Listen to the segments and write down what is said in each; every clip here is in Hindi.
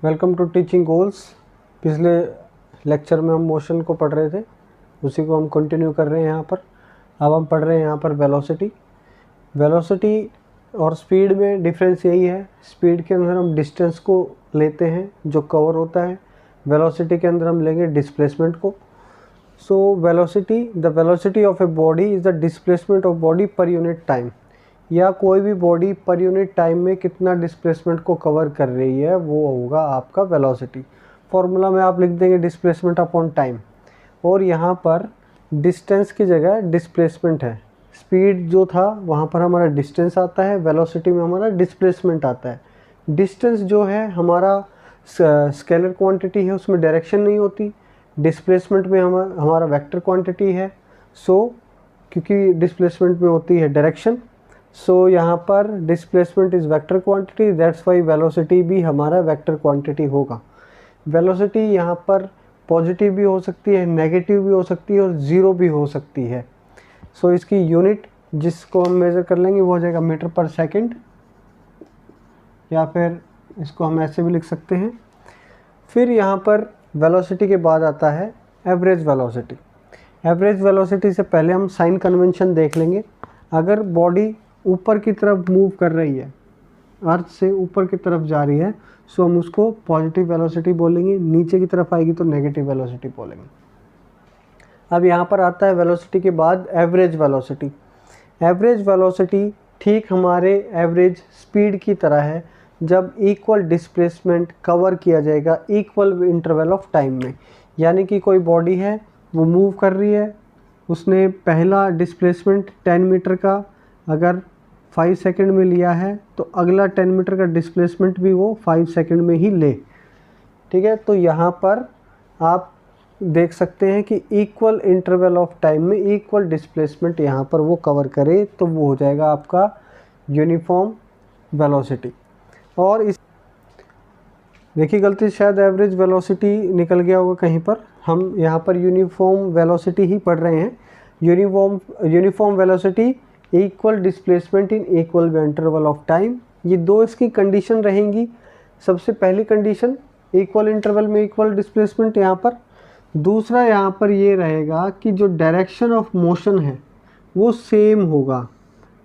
Welcome to teaching goals. पिछले लेक्चर में हम मोशन को पढ़ रहे थे, उसी को हम कंटिन्यू कर रहे हैं यहाँ पर। अब हम पढ़ रहे हैं यहाँ पर वेलोसिटी और स्पीड में डिफरेंस यही है। स्पीड के अंदर हम डिस्टेंस को लेते हैं जो कवर होता है, वेलोसिटी के अंदर हम लेंगे डिस्प्लेसमेंट को। So the velocity of a body is the displacement of body per unit time, या कोई भी बॉडी पर यूनिट टाइम में कितना डिस्प्लेसमेंट को कवर कर रही है वो होगा आपका वेलोसिटी। फॉर्मूला में आप लिख देंगे डिस्प्लेसमेंट अपॉन टाइम, और यहाँ पर डिस्टेंस की जगह डिस्प्लेसमेंट है। स्पीड जो था वहाँ पर हमारा डिस्टेंस आता है, वेलोसिटी में हमारा डिस्प्लेसमेंट आता है। डिस्टेंस जो है हमारा स्केलर क्वांटिटी है, उसमें डायरेक्शन नहीं होती। डिस्प्लेसमेंट में हमारा वेक्टर क्वांटिटी है। क्योंकि डिस्प्लेसमेंट में होती है डायरेक्शन, यहाँ पर displacement is vector quantity, that's why velocity भी हमारा वेक्टर क्वांटिटी होगा। वेलोसिटी यहाँ पर पॉजिटिव भी हो सकती है, नेगेटिव भी हो सकती है और ज़ीरो भी हो सकती है। इसकी यूनिट जिसको हम मेज़र कर लेंगे वो हो जाएगा मीटर पर सेकंड, या फिर इसको हम ऐसे भी लिख सकते हैं। फिर यहाँ पर वेलोसिटी के बाद आता है एवरेज वेलोसिटी। एवरेज वेलोसिटी से पहले हम साइन कन्वेंशन देख लेंगे। अगर बॉडी ऊपर की तरफ मूव कर रही है, अर्थ से ऊपर की तरफ जा रही है, हम उसको पॉजिटिव वेलोसिटी बोलेंगे। नीचे की तरफ आएगी तो नेगेटिव वेलोसिटी बोलेंगे। अब यहाँ पर आता है वेलोसिटी के बाद एवरेज वेलोसिटी। एवरेज वेलोसिटी ठीक हमारे एवरेज स्पीड की तरह है, जब इक्वल डिस्प्लेसमेंट कवर किया जाएगा इक्वल इंटरवल ऑफ टाइम में। यानी कि कोई बॉडी है वो मूव कर रही है, उसने पहला डिस्प्लेसमेंट 10 मीटर का अगर 5 सेकंड में लिया है तो अगला 10 मीटर का डिस्प्लेसमेंट भी वो 5 सेकंड में ही ले। ठीक है, तो यहाँ पर आप देख सकते हैं कि इक्वल इंटरवल ऑफ टाइम में इक्वल डिस्प्लेसमेंट यहाँ पर वो कवर करे, तो वो हो जाएगा आपका यूनिफॉर्म वेलोसिटी। और इस देखिए गलती शायद एवरेज वेलोसिटी निकल गया होगा कहीं पर, हम यहाँ पर यूनिफॉर्म वेलोसिटी ही पढ़ रहे हैं। Uniform velocity equal displacement in equal interval of time, ये दो इसकी कंडीशन रहेंगी। सबसे पहली कंडीशन इक्वल इंटरवल में इक्वल डिस्प्लेसमेंट यहाँ पर। दूसरा यहाँ पर ये रहेगा कि जो डायरेक्शन ऑफ मोशन है वो सेम होगा।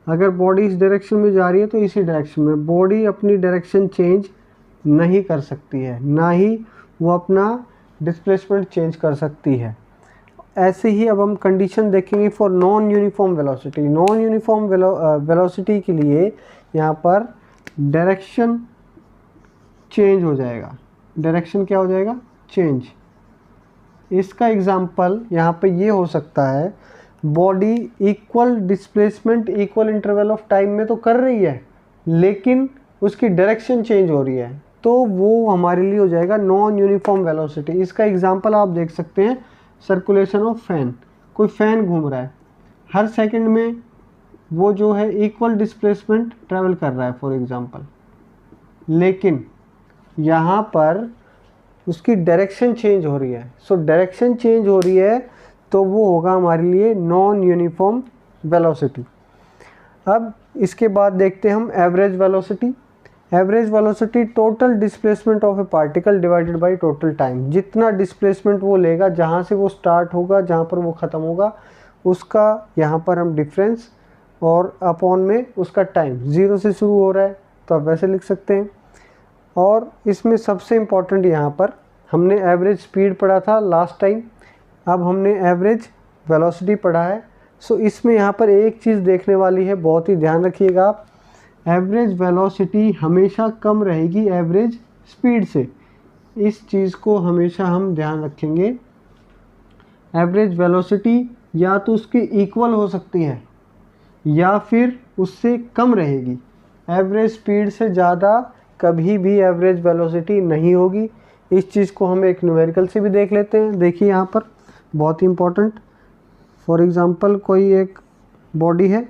अगर बॉडी इस डायरेक्शन में जा रही है तो इसी डायरेक्शन में, बॉडी अपनी डायरेक्शन चेंज नहीं कर सकती है, ना ही वो अपना डिस्प्लेसमेंट चेंज कर सकती है। ऐसे ही अब हम कंडीशन देखेंगे for non uniform velocity. Non uniform velocity के लिए यहाँ पर डायरेक्शन चेंज हो जाएगा। डायरेक्शन क्या हो जाएगा? चेंज। इसका एग्जांपल यहाँ पे ये हो सकता है, body equal displacement equal interval of time में तो कर रही है, लेकिन उसकी डायरेक्शन चेंज हो रही है, तो वो हमारे लिए हो जाएगा नॉन यूनिफॉर्म वेलोसिटी। इसका एग्जांपल आप देख सकते हैं, सर्कुलेशन ऑफ फैन। कोई फैन घूम रहा है, हर सेकंड में वो जो है इक्वल डिस्प्लेसमेंट ट्रैवल कर रहा है फॉर एग्जांपल, लेकिन यहाँ पर उसकी डायरेक्शन चेंज हो रही है। डायरेक्शन चेंज हो रही है तो वो होगा हमारे लिए नॉन यूनिफॉर्म वेलोसिटी। अब इसके बाद देखते हैं हम average velocity. Average velocity total displacement of A particle divided by total time. जितना डिस्प्लेसमेंट वो लेगा, जहाँ से वो स्टार्ट होगा जहाँ पर वो ख़त्म होगा, उसका यहाँ पर हम डिफरेंस और अपॉन में उसका टाइम। 0 से शुरू हो रहा है तो आप वैसे लिख सकते हैं। और इसमें सबसे इम्पॉर्टेंट यहाँ पर हमने एवरेज स्पीड पढ़ा था लास्ट टाइम, अब हमने एवरेज वेलोसिटी पढ़ा है। इसमें यहाँ पर एक चीज़ देखने वाली है, बहुत ही ध्यान रखिएगा आप। एवरेज वेलोसिटी हमेशा कम रहेगी एवरेज स्पीड से, इस चीज़ को हमेशा हम ध्यान रखेंगे। एवरेज वेलोसिटी या तो उसकी इक्वल हो सकती है या फिर उससे कम रहेगी। एवरेज स्पीड से ज़्यादा कभी भी एवरेज वेलोसिटी नहीं होगी। इस चीज़ को हम एक न्यूमेरिकल से भी देख लेते हैं। देखिए यहाँ पर बहुत ही इम्पोर्टेंट, फॉर एग्ज़ाम्पल कोई एक बॉडी है,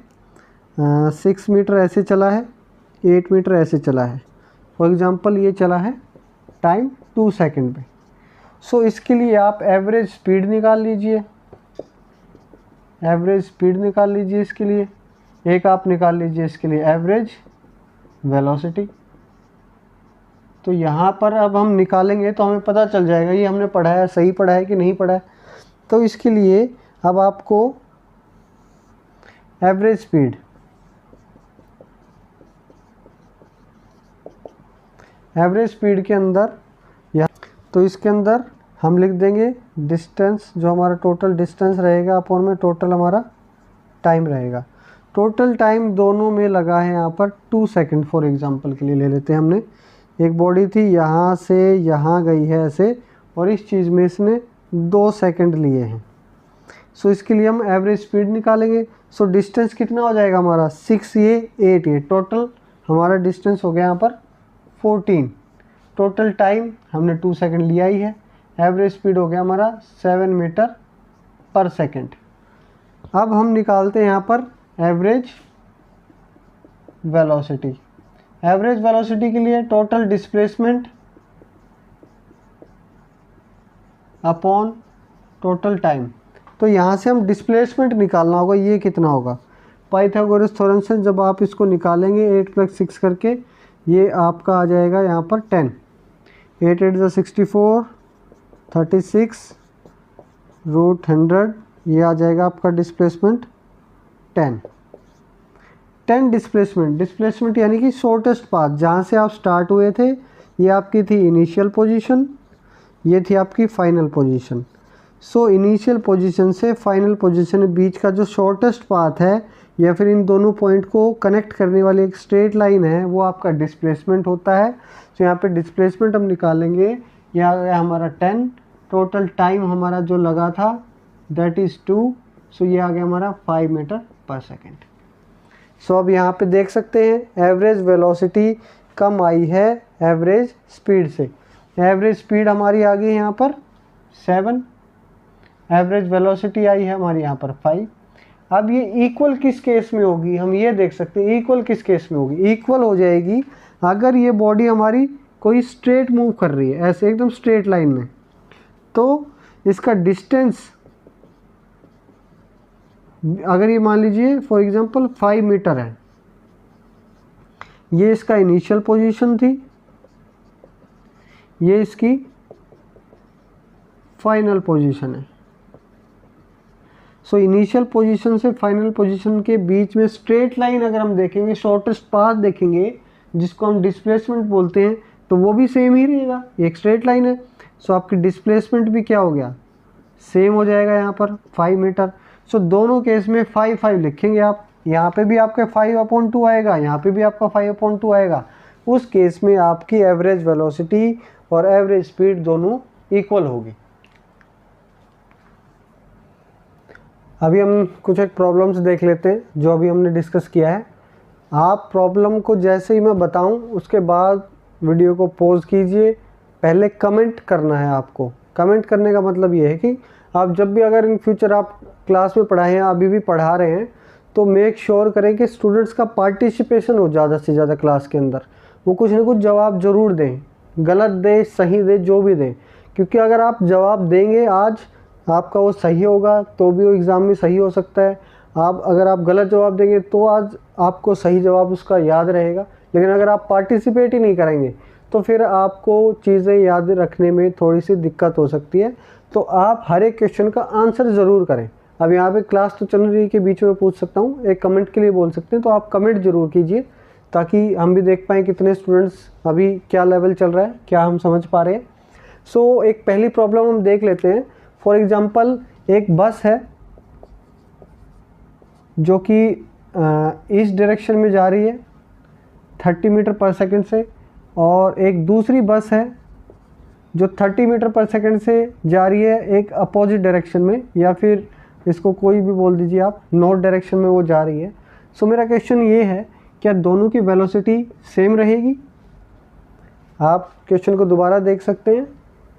6 मीटर ऐसे चला है, 8 मीटर ऐसे चला है, फॉर एग्ज़ाम्पल ये चला है टाइम 2 सेकंड पे। इसके लिए आप एवरेज स्पीड निकाल लीजिए, एवरेज स्पीड निकाल लीजिए इसके लिए। एक आप निकाल लीजिए इसके लिए एवरेज वेलोसिटी। तो यहाँ पर अब हम निकालेंगे तो हमें पता चल जाएगा ये हमने पढ़ा है, सही पढ़ा है कि नहीं पढ़ा है। तो इसके लिए अब आपको एवरेज स्पीड, एवरेज स्पीड के अंदर या तो इसके अंदर हम लिख देंगे डिस्टेंस, जो हमारा टोटल डिस्टेंस रहेगा अपॉन में टोटल हमारा टाइम रहेगा। टोटल टाइम दोनों में लगा है यहाँ पर 2 सेकंड। फॉर एग्जांपल के लिए ले लेते हैं, हमने एक बॉडी थी यहाँ से यहाँ गई है ऐसे, और इस चीज़ में इसने 2 सेकंड लिए हैं। सो इसके लिए हम एवरेज स्पीड निकालेंगे। सो डिस्टेंस कितना हो जाएगा हमारा 6 ये 8 ये, टोटल हमारा डिस्टेंस हो गया यहाँ पर 14। टोटल टाइम हमने 2 सेकंड लिया ही है। एवरेज स्पीड हो गया हमारा 7 मीटर पर सेकंड। अब हम निकालते हैं यहाँ पर एवरेज वेलोसिटी। एवरेज वेलोसिटी के लिए total displacement upon total time. तो यहाँ से हम डिस्प्लेसमेंट निकालना होगा, ये कितना होगा। पाइथागोरस थ्योरम से जब आप इसको निकालेंगे 8 + 6 करके, ये आपका आ जाएगा यहाँ पर 10। 8 8 64, 36 √100, ये आ जाएगा आपका डिस्प्लेसमेंट 10 डिस्प्लेसमेंट। डिस्प्लेसमेंट यानी कि शॉर्टेस्ट पाथ, जहाँ से आप स्टार्ट हुए थे ये आपकी थी इनिशियल पोजीशन, ये थी आपकी final position. So initial position से फाइनल पोजीशन के बीच का जो शॉर्टेस्ट पाथ है या फिर इन दोनों पॉइंट को कनेक्ट करने वाली एक स्ट्रेट लाइन है, वो आपका डिस्प्लेसमेंट होता है। तो यहाँ पे डिस्प्लेसमेंट हम निकालेंगे, यहाँ आ गया हमारा 10। टोटल टाइम हमारा जो लगा था दैट इज़ 2, सो ये आ गया हमारा 5 मीटर पर सेकेंड। सो अब यहाँ पे देख सकते हैं एवरेज वेलोसिटी कम आई है एवरेज स्पीड से। एवरेज स्पीड हमारी आ गई यहाँ पर 7, एवरेज वेलोसिटी आई है हमारी यहाँ पर 5। अब ये इक्वल किस केस में होगी, हम ये देख सकते हैं इक्वल किस केस में होगी। इक्वल हो जाएगी अगर ये बॉडी हमारी कोई स्ट्रेट मूव कर रही है, ऐसे एकदम स्ट्रेट लाइन में, तो इसका डिस्टेंस अगर ये मान लीजिए फॉर एग्जांपल 5 मीटर है, ये इसका इनिशियल पोजीशन थी, ये इसकी फाइनल पोजीशन है। सो इनिशियल पोजीशन से फाइनल पोजीशन के बीच में स्ट्रेट लाइन अगर हम देखेंगे, शॉर्टेस्ट पाथ देखेंगे जिसको हम डिस्प्लेसमेंट बोलते हैं, तो वो भी सेम ही रहेगा, ये एक स्ट्रेट लाइन है। सो आपकी डिस्प्लेसमेंट भी क्या हो गया, सेम हो जाएगा यहाँ पर 5 मीटर। सो दोनों केस में 5 5 लिखेंगे आप, यहाँ पे भी आपका 5/2 आएगा, यहाँ पे भी आपका 5/2 आएगा। उस केस में आपकी एवरेज वेलोसिटी और एवरेज स्पीड दोनों इक्वल होगी। अभी हम कुछ एक प्रॉब्लम्स देख लेते हैं जो अभी हमने डिस्कस किया है। आप प्रॉब्लम को जैसे ही मैं बताऊं उसके बाद वीडियो को पॉज कीजिए, पहले कमेंट करना है आपको। कमेंट करने का मतलब ये है कि आप जब भी अगर इन फ्यूचर आप क्लास में पढ़ाएं या अभी भी पढ़ा रहे हैं, तो मेक श्योर करें कि स्टूडेंट्स का पार्टिसिपेशन हो ज़्यादा से ज़्यादा क्लास के अंदर। वो कुछ ना कुछ जवाब ज़रूर दें, गलत दें सही दें, जो भी दें, क्योंकि अगर आप जवाब देंगे आज आपका वो सही होगा तो भी वो एग्ज़ाम में सही हो सकता है। अगर आप गलत जवाब देंगे तो आज आपको सही जवाब उसका याद रहेगा, लेकिन अगर आप पार्टिसिपेट ही नहीं करेंगे तो फिर आपको चीज़ें याद रखने में थोड़ी सी दिक्कत हो सकती है। तो आप हर एक क्वेश्चन का आंसर ज़रूर करें। अब यहाँ पे क्लास तो चल रही है के बीच में पूछ सकता हूँ, एक कमेंट के लिए बोल सकते हैं, तो आप कमेंट ज़रूर कीजिए ताकि हम भी देख पाएँ कितने स्टूडेंट्स अभी क्या लेवल चल रहा है, क्या हम समझ पा रहे हैं। सो एक पहली प्रॉब्लम हम देख लेते हैं। फॉर एग्जांपल एक बस है जो कि इस डायरेक्शन में जा रही है 30 मीटर पर सेकंड से, और एक दूसरी बस है जो 30 मीटर पर सेकंड से जा रही है एक अपोजिट डायरेक्शन में, या फिर इसको कोई भी बोल दीजिए आप, नॉर्थ डायरेक्शन में वो जा रही है। सो मेरा क्वेश्चन ये है, क्या दोनों की वेलोसिटी सेम रहेगी? आप क्वेश्चन को दोबारा देख सकते हैं,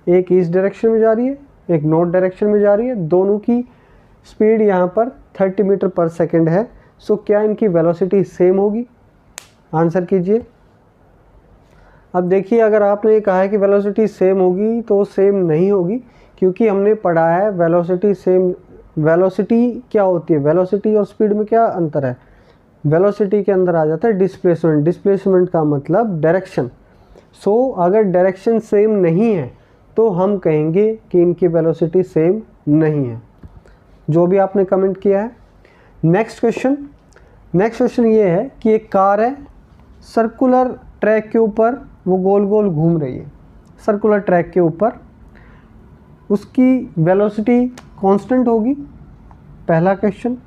एक ईस्ट डायरेक्शन में जा रही है, एक नॉर्थ डायरेक्शन में जा रही है, दोनों की स्पीड यहाँ पर 30 मीटर पर सेकंड है। सो क्या इनकी वेलोसिटी सेम होगी? आंसर कीजिए। अब देखिए, अगर आपने ये कहा है कि वेलोसिटी सेम होगी तो सेम नहीं होगी, क्योंकि हमने पढ़ा है वेलोसिटी सेम। वेलोसिटी क्या होती है? वेलोसिटी और स्पीड में क्या अंतर है? वेलोसिटी के अंदर आ जाता है डिस्प्लेसमेंट। डिस्प्लेसमेंट का मतलब डायरेक्शन। सो अगर डायरेक्शन सेम नहीं है तो हम कहेंगे कि इनकी वेलोसिटी सेम नहीं है, जो भी आपने कमेंट किया है। नेक्स्ट क्वेश्चन ये है कि एक कार है, सर्कुलर ट्रैक के ऊपर वो गोल गोल घूम रही है, सर्कुलर ट्रैक के ऊपर, उसकी वेलोसिटी कांस्टेंट होगी, पहला क्वेश्चन।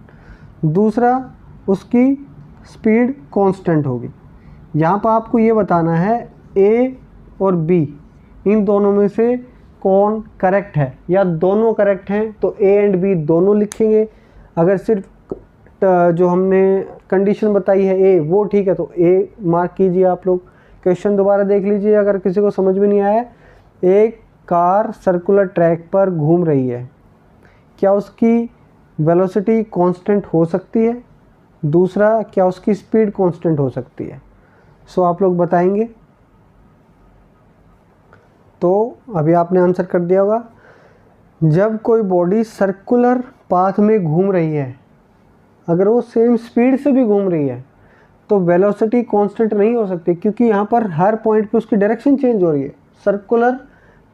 दूसरा, उसकी स्पीड कांस्टेंट होगी। यहाँ पर आपको ये बताना है ए और बी इन दोनों में से कौन करेक्ट है, या दोनों करेक्ट हैं तो ए एंड बी दोनों लिखेंगे। अगर सिर्फ जो हमने कंडीशन बताई है ए वो ठीक है तो ए मार्क कीजिए आप लोग। क्वेश्चन दोबारा देख लीजिए अगर किसी को समझ में नहीं आया। एक कार सर्कुलर ट्रैक पर घूम रही है, क्या उसकी वेलोसिटी कांस्टेंट हो सकती है? दूसरा, क्या उसकी स्पीड कांस्टेंट हो सकती है? सो आप लोग बताएंगे। तो अभी आपने आंसर कर दिया होगा। जब कोई बॉडी सर्कुलर पाथ में घूम रही है, अगर वो सेम स्पीड से भी घूम रही है तो वेलोसिटी कांस्टेंट नहीं हो सकती, क्योंकि यहाँ पर हर पॉइंट पे उसकी डायरेक्शन चेंज हो रही है। सर्कुलर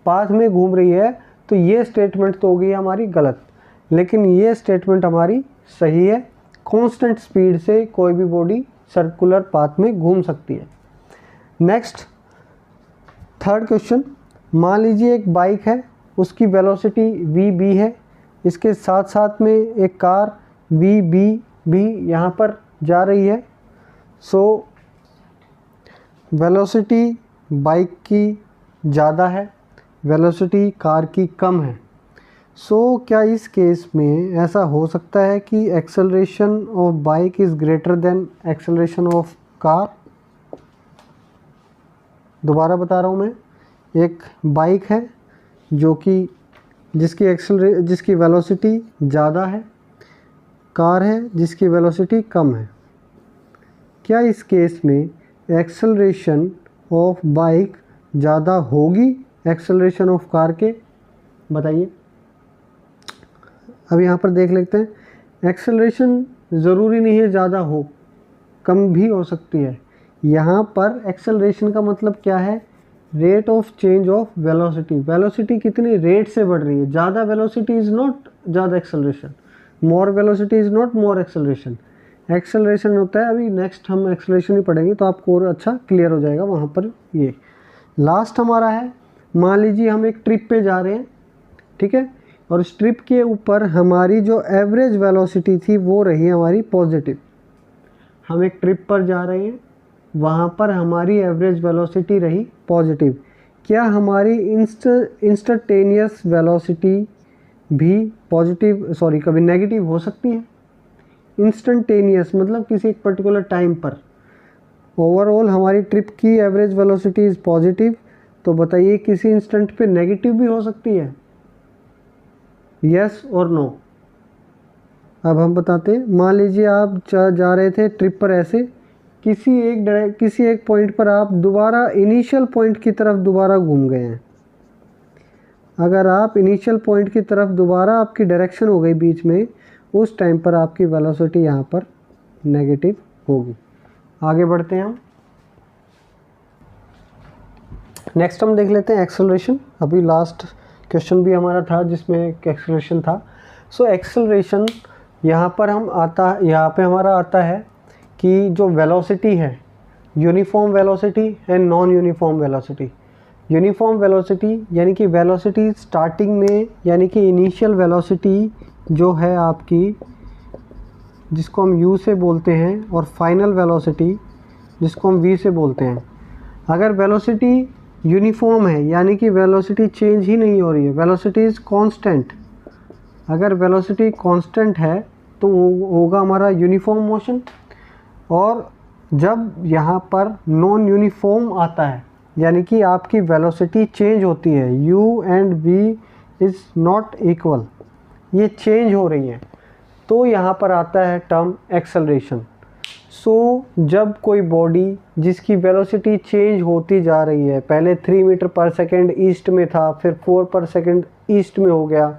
पाथ में घूम रही है तो ये स्टेटमेंट तो होगी हमारी गलत, लेकिन ये स्टेटमेंट हमारी सही है। कांस्टेंट स्पीड से कोई भी बॉडी सर्कुलर पाथ में घूम सकती है। नेक्स्ट, थर्ड क्वेश्चन, मान लीजिए एक बाइक है, उसकी वेलोसिटी VB है, इसके साथ साथ में एक कार VB भी यहाँ पर जा रही है। सो वेलोसिटी बाइक की ज़्यादा है, वेलोसिटी कार की कम है। सो क्या इस केस में ऐसा हो सकता है कि acceleration of bike is greater than acceleration of car? दोबारा बता रहा हूँ मैं, एक बाइक है जो कि जिसकी वेलोसिटी ज़्यादा है, कार है जिसकी वेलोसिटी कम है। क्या इस केस में एक्सेलरेशन ऑफ बाइक ज़्यादा होगी एक्सेलरेशन ऑफ कार के? बताइए। अब यहाँ पर देख लेते हैं, एक्सेलरेशन ज़रूरी नहीं है ज़्यादा हो, कम भी हो सकती है। यहाँ पर एक्सेलरेशन का मतलब क्या है? Rate of change of velocity. Velocity कितनी रेट से बढ़ रही है। ज़्यादा वेलोसिटी इज़ नॉट ज़्यादा acceleration, more velocity is not more acceleration. Acceleration होता है, अभी नेक्स्ट हम एक्सेलरेशन ही पढ़ेंगे तो आपको और अच्छा क्लियर हो जाएगा वहाँ पर। ये लास्ट हमारा है, मान लीजिए हम एक ट्रिप पे जा रहे हैं, ठीक है, और इस ट्रिप के ऊपर हमारी जो एवरेज वेलोसिटी थी वो रही हमारी पॉजिटिव। हम एक ट्रिप पर जा रहे हैं, वहाँ पर हमारी एवरेज वेलोसिटी रही पॉजिटिव। क्या हमारी इंस्टेंटेनियस वेलोसिटी भी कभी नेगेटिव हो सकती है? इंस्टेंटेनियस मतलब किसी एक पर्टिकुलर टाइम पर। ओवरऑल हमारी ट्रिप की एवरेज वेलोसिटी इज़ पॉजिटिव, तो बताइए किसी इंस्टेंट पे नेगेटिव भी हो सकती है? यस और नो। अब हम बताते हैं, मान लीजिए आप जा रहे थे ट्रिप पर, ऐसे किसी एक पॉइंट पर आप दोबारा इनिशियल पॉइंट की तरफ दोबारा घूम गए हैं। अगर आप इनिशियल पॉइंट की तरफ दोबारा आपकी डायरेक्शन हो गई बीच में, उस टाइम पर आपकी वेलोसिटी यहाँ पर नेगेटिव होगी। आगे बढ़ते हैं हम। नेक्स्ट हम देख लेते हैं एक्सेलरेशन। अभी लास्ट क्वेश्चन भी हमारा था जिसमें एक्सेलरेशन था। सो एक्सेलरेशन यहाँ पर हमारा आता है कि जो वेलोसिटी है, uniform velocity and non uniform velocity. Uniform velocity यानी कि वेलोसिटी स्टार्टिंग में, यानी कि इनिशियल वेलोसिटी जो है आपकी, जिसको हम u से बोलते हैं, और फाइनल वेलोसिटी जिसको हम v से बोलते हैं। अगर वेलोसिटी यूनिफॉर्म है यानी कि वेलोसिटी चेंज ही नहीं हो रही है, वेलोसिटी इज़ कांस्टेंट। अगर वेलोसिटी कांस्टेंट है तो होगा हमारा यूनिफॉर्म मोशन। और जब यहाँ पर नॉन यूनिफॉर्म आता है यानी कि आपकी वेलोसिटी चेंज होती है, u and v is not equal, ये चेंज हो रही हैं, तो यहाँ पर आता है टर्म एक्सेलरेशन। सो जब कोई बॉडी जिसकी वेलोसिटी चेंज होती जा रही है, पहले 3 मीटर पर सेकेंड ईस्ट में था, फिर 4 पर सेकेंड ईस्ट में हो गया,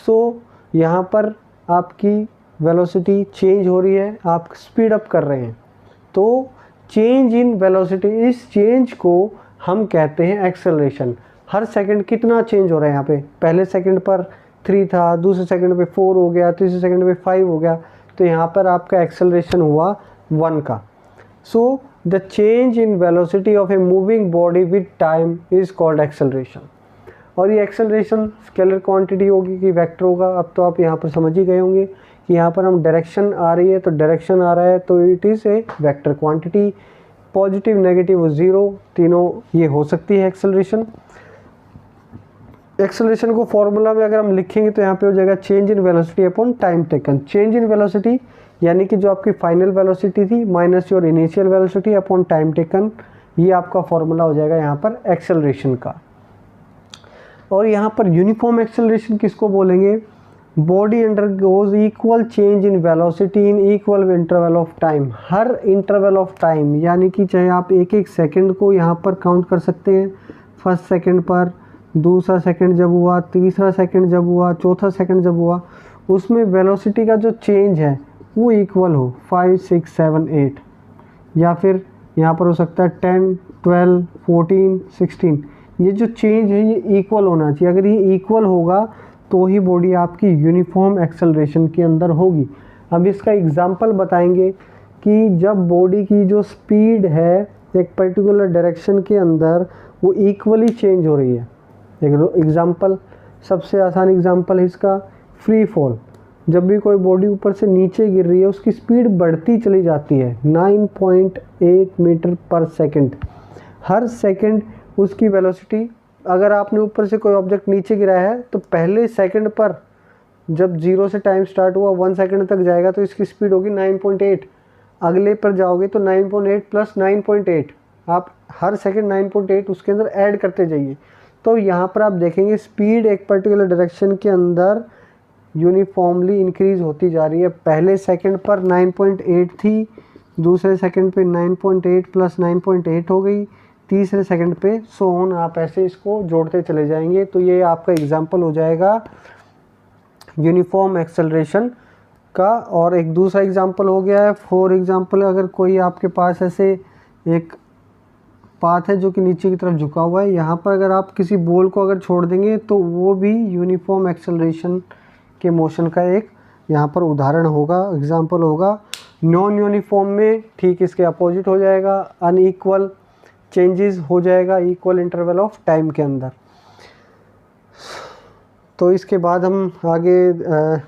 सो यहाँ पर आपकी वेलोसिटी चेंज हो रही है, आप स्पीड अप कर रहे हैं, तो चेंज इन वेलोसिटी, इस चेंज को हम कहते हैं एक्सेलरेशन। हर सेकंड कितना चेंज हो रहा है यहाँ पे, पहले सेकंड पर 3 था, दूसरे सेकंड पे 4 हो गया, तीसरे सेकंड पे 5 हो गया, तो यहाँ पर आपका एक्सेलरेशन हुआ 1 का। So the change in velocity of a moving body with time is called acceleration. और ये एक्सेलरेशन स्केलर क्वांटिटी होगी कि वेक्टर होगा। अब तो आप यहाँ पर समझ ही गए होंगे कि यहाँ पर हम डायरेक्शन आ रही है तो डायरेक्शन आ रहा है तो it is a vector quantity. Positive, negative और ज़ीरो तीनों ये हो सकती है एक्सेलरेशन। एक्सेलरेशन को फॉर्मूला में अगर हम लिखेंगे तो यहाँ पे हो जाएगा change in velocity upon time taken. Change in velocity यानी कि जो आपकी फाइनल वेलोसिटी थी minus your initial velocity upon time taken, ये आपका फॉर्मूला हो जाएगा यहाँ पर एक्सेलरेशन का। और यहाँ पर यूनिफॉर्म एक्सेलरेशन किसको बोलेंगे? Body undergoes equal change in velocity in equal interval of time. Her interval of time यानी कि चाहे आप एक एक सेकंड को यहाँ पर काउंट कर सकते हैं, फर्स्ट सेकंड पर, दूसरा सेकंड जब हुआ, तीसरा सेकंड जब हुआ, चौथा सेकंड जब हुआ, उसमें वेलोसिटी का जो चेंज है वो इक्वल हो 5, 6, 7, 8, या फिर यहाँ पर हो सकता है 10, 12, 14, 16। ये जो चेंज है ये इक्वल होना चाहिए। अगर ये इक्वल होगा तो ही बॉडी आपकी यूनिफॉर्म एक्सेलरेशन के अंदर होगी। अब इसका एग्जांपल बताएंगे कि जब बॉडी की जो स्पीड है एक पर्टिकुलर डायरेक्शन के अंदर वो इक्वली चेंज हो रही है। एक एग्जांपल, सबसे आसान एग्जांपल है इसका फ्री फॉल। जब भी कोई बॉडी ऊपर से नीचे गिर रही है उसकी स्पीड बढ़ती चली जाती है 9.8 मीटर पर सेकंड। हर सेकंड उसकी वेलोसिटी, अगर आपने ऊपर से कोई ऑब्जेक्ट नीचे गिराया है तो पहले सेकंड पर जब 0 से टाइम स्टार्ट हुआ 1 सेकंड तक जाएगा तो इसकी स्पीड होगी 9.8। अगले पर जाओगे तो 9.8 प्लस 9.8, आप हर सेकंड 9.8 उसके अंदर ऐड करते जाइए। तो यहाँ पर आप देखेंगे स्पीड एक पर्टिकुलर डायरेक्शन के अंदर यूनिफॉर्मली इंक्रीज होती जा रही है। पहले सेकंड पर 9.8 थी, दूसरे सेकंड पे 9.8 प्लस 9.8 हो गई, तीसरे सेकंड पे सो ऑन, आप ऐसे इसको जोड़ते चले जाएंगे। तो ये आपका एग्जांपल हो जाएगा यूनिफॉर्म एक्सेलरेशन का। और एक दूसरा एग्जांपल हो गया है, फॉर एग्जांपल अगर कोई आपके पास ऐसे एक पाथ है जो कि नीचे की तरफ झुका हुआ है, यहाँ पर अगर आप किसी बॉल को अगर छोड़ देंगे तो वो भी यूनिफॉर्म एक्सेलरेशन के मोशन का एक यहाँ पर उदाहरण होगा, एग्जांपल होगा। नॉन यूनिफॉर्म में ठीक इसके अपोजिट हो जाएगा, अनइक्वल चेंजेस हो जाएगा इक्वल इंटरवल ऑफ टाइम के अंदर। तो इसके बाद हम आगे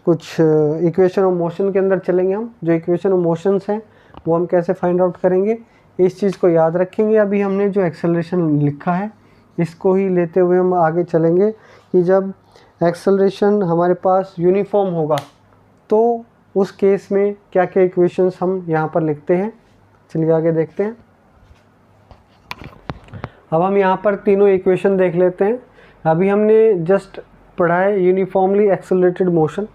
कुछ इक्वेशन ऑफ मोशन के अंदर चलेंगे। हम जो इक्वेशन ऑफ मोशंस हैं वो हम कैसे फाइंड आउट करेंगे, इस चीज़ को याद रखेंगे। अभी हमने जो एक्सेलरेशन लिखा है इसको ही लेते हुए हम आगे चलेंगे कि जब एक्सेलरेशन हमारे पास यूनिफॉर्म होगा तो उस केस में क्या क्या इक्वेशंस हम यहाँ पर लिखते हैं। चलिए आगे देखते हैं। अब हम यहाँ पर तीनों इक्वेशन देख लेते हैं। अभी हमने जस्ट पढ़ा है यूनिफॉर्मली एक्सेलरेटेड मोशन।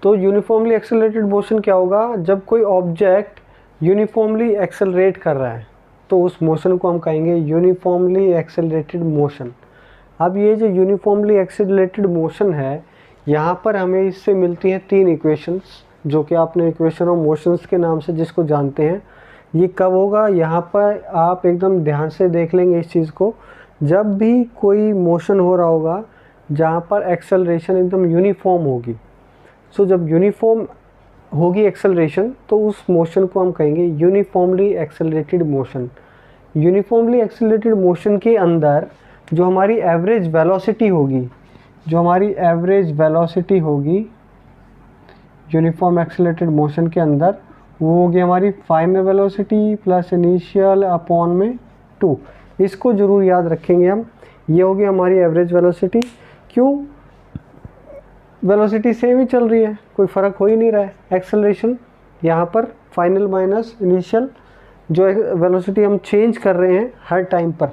तो यूनिफॉर्मली एक्सेलरेटेड मोशन क्या होगा? जब कोई ऑब्जेक्ट यूनिफॉर्मली एक्सेलरेट कर रहा है तो उस मोशन को हम कहेंगे यूनिफॉर्मली एक्सेलरेटेड मोशन। अब ये जो यूनिफॉर्मली एक्सेलरेटेड मोशन है, यहाँ पर हमें इससे मिलती हैं 3 इक्वेशंस, जो कि आपने इक्वेशन ऑफ मोशंस के नाम से जिसको जानते हैं। ये कब होगा, यहाँ पर आप एकदम ध्यान से देख लेंगे इस चीज़ को। जब भी कोई मोशन हो रहा होगा जहाँ पर एक्सेलरेशन एकदम यूनिफॉर्म होगी, सो जब यूनिफॉर्म होगी एक्सेलरेशन तो उस मोशन को हम कहेंगे uniformly accelerated motion. Uniformly accelerated motion के अंदर जो हमारी एवरेज वेलोसिटी होगी, यूनिफॉर्म एक्सेलरेटेड मोशन के अंदर, वो होगी हमारी final velocity plus initial upon में 2। इसको ज़रूर याद रखेंगे हम। ये होगी हमारी एवरेज वेलोसिटी। क्यों? वेलोसिटी सेम ही चल रही है, कोई फ़र्क हो ही नहीं रहा है। एक्सेलरेशन यहाँ पर फाइनल माइनस इनिशियल, जो वेलोसिटी हम चेंज कर रहे हैं हर टाइम पर,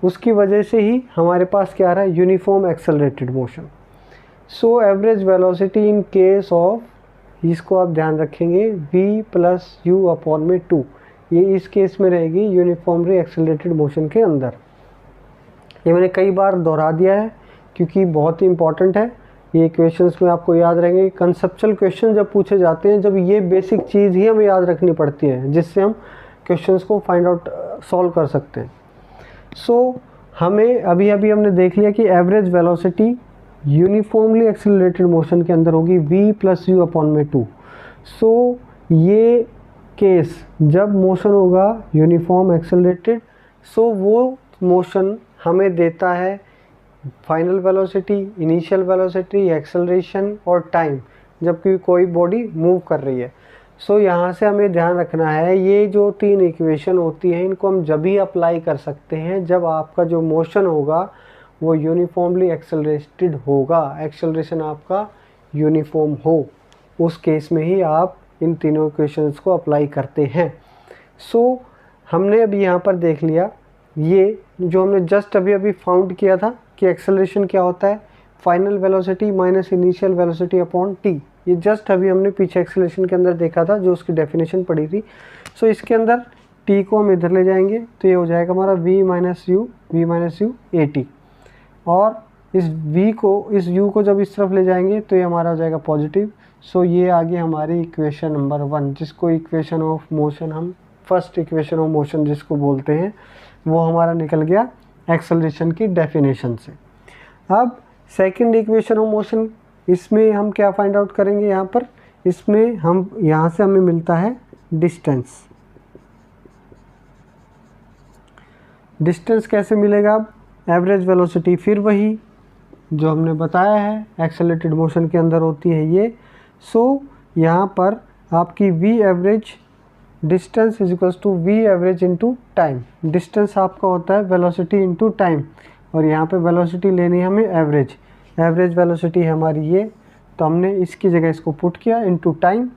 उसकी वजह से ही हमारे पास क्या आ रहा है, uniform accelerated motion. So average velocity in case of, इसको आप ध्यान रखेंगे, v प्लस यू अपॉन में 2, ये इस केस में रहेगी यूनिफॉर्मली एक्सेलरेटेड मोशन के अंदर। ये मैंने कई बार दोहरा दिया है क्योंकि बहुत ही इंपॉर्टेंट है। ये क्वेश्चंस में आपको याद रहेंगे। कंसेप्चुअल क्वेश्चन जब पूछे जाते हैं, जब ये बेसिक चीज़ ही हमें याद रखनी पड़ती है जिससे हम क्वेश्चंस को फाइंड आउट सॉल्व कर सकते हैं। हमें अभी अभी हमने देख लिया कि average velocity uniformly accelerated motion के अंदर होगी v प्लस यू अपॉन में 2। ये केस जब मोशन होगा यूनिफॉर्म एक्सेलरेटेड, वो मोशन हमें देता है final velocity, initial velocity, acceleration और टाइम जबकि कोई बॉडी मूव कर रही है। यहाँ से हमें ध्यान रखना है, ये जो 3 इक्वेशन होती हैं इनको हम जब ही अप्लाई कर सकते हैं जब आपका जो मोशन होगा वो यूनिफॉर्मली एक्सेलरेटेड होगा, एक्सेलरेशन आपका यूनिफॉर्म हो, उस केस में ही आप इन तीनों इक्वेशंस को अप्लाई करते हैं। हमने अभी यहाँ पर देख लिया, ये जो हमने जस्ट अभी फाउंड किया था कि एक्सेलरेशन क्या होता है, final velocity minus initial velocity upon T. ये जस्ट अभी हमने पीछे एक्सेलरेशन के अंदर देखा था जो उसकी डेफिनेशन पड़ी थी। इसके अंदर टी को हम इधर ले जाएंगे तो ये हो जाएगा हमारा v minus U A T, और इस u को जब इस तरफ ले जाएंगे तो ये हमारा हो जाएगा पॉजिटिव। ये आ गई हमारी इक्वेशन नंबर 1, जिसको इक्वेशन ऑफ मोशन हम फर्स्ट इक्वेशन ऑफ मोशन जिसको बोलते हैं, वो हमारा निकल गया एक्सेलरेशन की डेफिनेशन से। अब सेकंड इक्वेशन ऑफ मोशन, इसमें हम क्या फाइंड आउट करेंगे, यहाँ पर इसमें हम यहाँ से हमें मिलता है डिस्टेंस। डिस्टेंस कैसे मिलेगा, अब एवरेज वेलोसिटी फिर वही जो हमने बताया है एक्सेलरेटेड मोशन के अंदर होती है ये। यहाँ पर आपकी v average distance is equals to v average into time. Distance आपका होता है वेलोसिटी इंटू टाइम, और यहाँ पे वेलोसिटी लेनी है हमें एवरेज वेलोसिटी है हमारी ये, तो हमने इसकी जगह इसको पुट किया इनटू टाइम।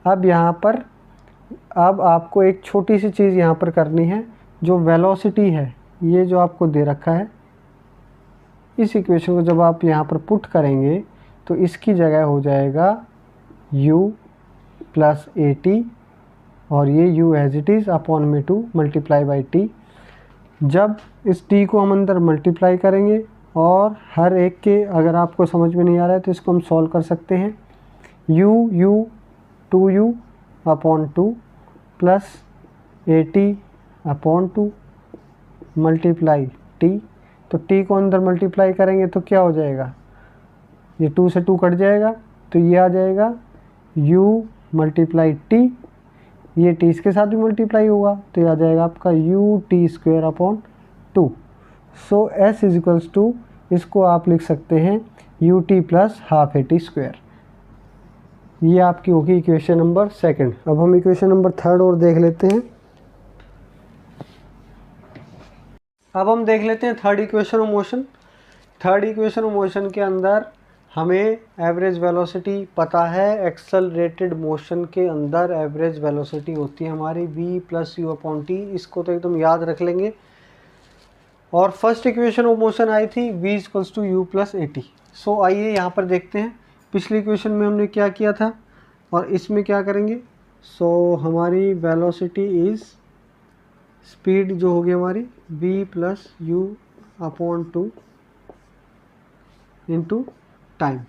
अब यहाँ पर अब आपको एक छोटी सी चीज़ यहाँ पर करनी है, जो वेलोसिटी है ये जो आपको दे रखा है, इस इक्वेशन को जब आप यहाँ पर पुट करेंगे तो इसकी जगह हो जाएगा u प्लस ए टी, और ये u as it is upon में 2 मल्टीप्लाई बाई टी। जब इस t को हम अंदर मल्टीप्लाई करेंगे, और हर एक के अगर आपको समझ में नहीं आ रहा है तो इसको हम सॉल्व कर सकते हैं। u 2u upon 2 plus a T upon 2 multiply t। तो t को अंदर मल्टीप्लाई करेंगे तो क्या हो जाएगा, ये 2 से 2 कट जाएगा तो ये आ जाएगा u मल्टीप्लाई t, ये t इसके साथ भी मल्टीप्लाई होगा तो ये आ जाएगा आपका u t square upon 2। s is equals to, इसको आप लिख सकते हैं u t plus half a t square. ये आपकी होगी इक्वेशन नंबर सेकंड। अब हम इक्वेशन नंबर थर्ड और देख लेते हैं। अब हम देख लेते हैं third equation of motion. Third equation of motion के अंदर हमें एवरेज वेलोसिटी पता है, एक्सेलरेटेड मोशन के अंदर एवरेज वेलोसिटी होती है हमारी v plus u upon t, इसको तो एकदम याद रख लेंगे। और फर्स्ट इक्वेशन ऑफ मोशन आई थी v equals to u plus a t. आइए यहाँ पर देखते हैं पिछली इक्वेशन में हमने क्या किया था और इसमें क्या करेंगे। हमारी वेलोसिटी इज़, स्पीड जो होगी हमारी v plus u upon 2 into time.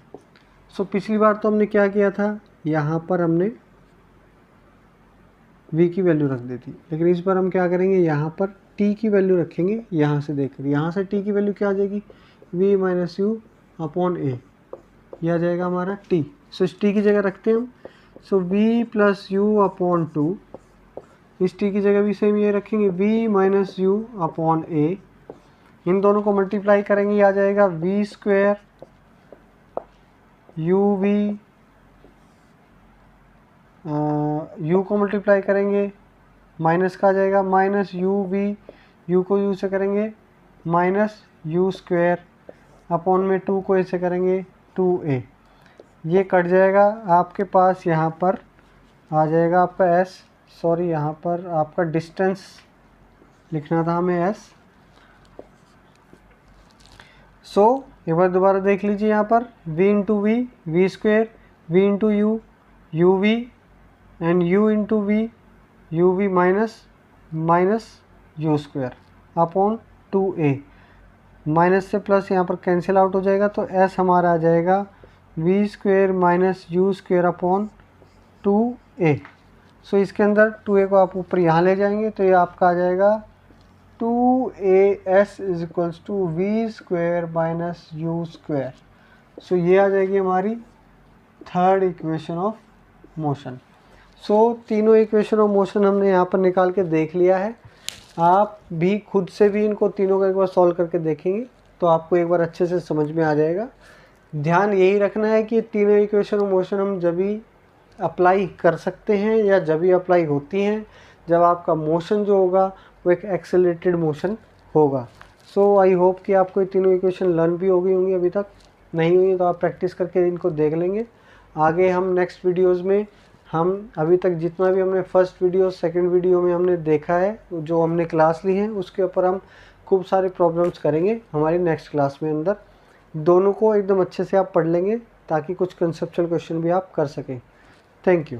पिछली बार तो हमने क्या किया था, यहाँ पर हमने v की वैल्यू रख दी थी, लेकिन इस बार हम क्या करेंगे, यहाँ पर t की वैल्यू रखेंगे। यहाँ से देखकर यहाँ से t की वैल्यू क्या आ जाएगी, v माइनस यू अपॉन ए, यह आ जाएगा हमारा t। इस t की जगह रखते हैं हम। v प्लस यू अपॉन 2, इस t की जगह भी सेम ये रखेंगे v माइनस यू अपॉन ए। इन दोनों को मल्टीप्लाई करेंगे, ये आ जाएगा v स्क्वायर u को मल्टीप्लाई करेंगे माइनस का आ जाएगा माइनस u को u से करेंगे माइनस यू स्क्वायर अपॉन में 2 को ऐसे करेंगे 2a। ये कट जाएगा, आपके पास यहाँ पर आ जाएगा आपका s, सॉरी यहाँ पर आपका डिस्टेंस लिखना था हमें s। एक बार दोबारा देख लीजिए, यहाँ पर v into v square, v into u v, and u into v minus you square upon 2a। Minus से प्लस यहाँ पर कैंसिल आउट हो जाएगा, तो s हमारा आ जाएगा v square minus you square upon 2a। इसके अंदर 2a को आप ऊपर यहाँ ले जाएंगे तो ये आपका आ जाएगा 2as is equals to V square minus you square. So ये आ जाएगी हमारी third equation of motion. So तीनों इक्वेशन ऑफ मोशन हमने यहाँ पर निकाल के देख लिया है। आप भी खुद से भी इनको तीनों का एक बार सॉल्व करके देखेंगे तो आपको एक बार अच्छे से समझ में आ जाएगा। ध्यान यही रखना है कि तीनों इक्वेशन ऑफ मोशन हम जब भी अप्लाई कर सकते हैं या जब भी अप्लाई होती हैं जब आपका मोशन जो होगा वो एक एक्सेलरेटेड मोशन होगा। सो आई होप कि आपको ये तीनों इक्वेशन लर्न भी हो गई होंगी, अभी तक नहीं हुई तो आप प्रैक्टिस करके इनको देख लेंगे। आगे हम नेक्स्ट वीडियोज़ में हम अभी तक जितना भी हमने फर्स्ट वीडियो सेकंड वीडियो में हमने देखा है, जो हमने क्लास ली है, उसके ऊपर हम खूब सारे प्रॉब्लम्स करेंगे हमारी नेक्स्ट क्लास में अंदर। दोनों को एकदम अच्छे से आप पढ़ लेंगे ताकि कुछ कंसेप्चुअल क्वेश्चन भी आप कर सकें। Thank you.